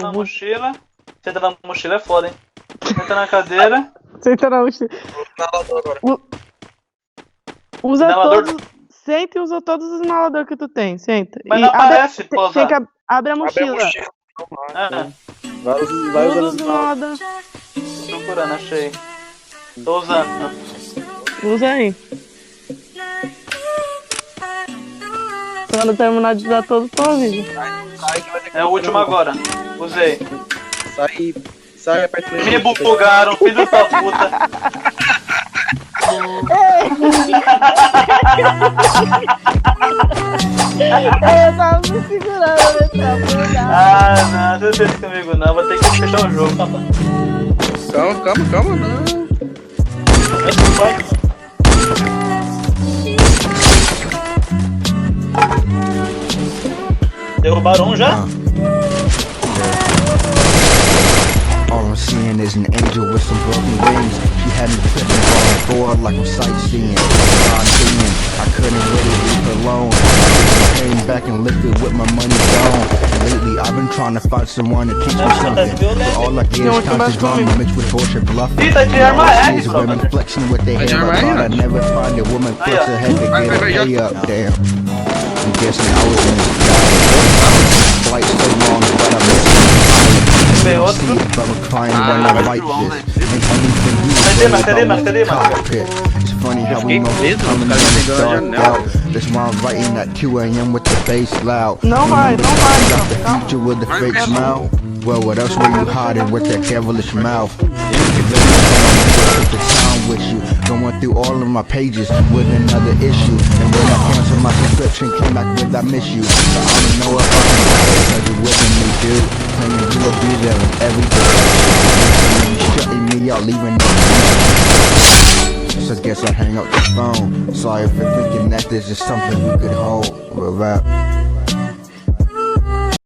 na mochila. Senta na mochila é foda, hein? Senta na cadeira. Senta na mochila. Usa Inalador- todos. Senta e usa todos os inaladores que tu tem. Senta. Mas E não aparece, pô. tem que abre a Abre a mochila. mochila. Ah, Vai Usa usando os os inaladores. tô procurando, achei. Tô usando. Usa aí. Quando terminar de usar todos, tu avisa. Sai que vai ter que É o último agora. Usei. Sai, aperta o Me bugaram, filho da puta. Eu tava me segurando nessa puta. Ah, não, você não fez isso comigo não. Vou ter que fechar o jogo, papai. Calma, não. Derrubaram um já? All I'm seeing is an angel with some broken wings. She had me tripping, falling forward like I'm sightseeing. God damn, I couldn't really leave her alone. I came back and lifted with my money gone. Lately, I've been trying to find someone to teach me something. But all I get is constant drama mixed with bullshit bluffing. Ih, tá de arma R, These bro. women flexing with their hair arma up, R, but I never find a woman flex her head to get her pay up. Damn, I'm guessing I was in this flight so long, but I missed it. Veio outro. See if I'm crying when I write this. Cadê, mano? It's funny how we know preso, coming os caras in pegando a dark janela. out. That's why I'm writing at 2 a.m. with the bass loud. Não vai, não Got vai. the future with the fake smile. Well, what else were you hiding with that devilish mouth? Took the time with you, going through all of my pages with another issue. And when I canceled my subscription, came back with I miss you. So I don't know if I can die because you're with me, dude. Claiming you will be there in every day. Shutting me out, leaving no. So I guess I hang up the phone. Sorry for thinking that this is something we could hold. We'll rap.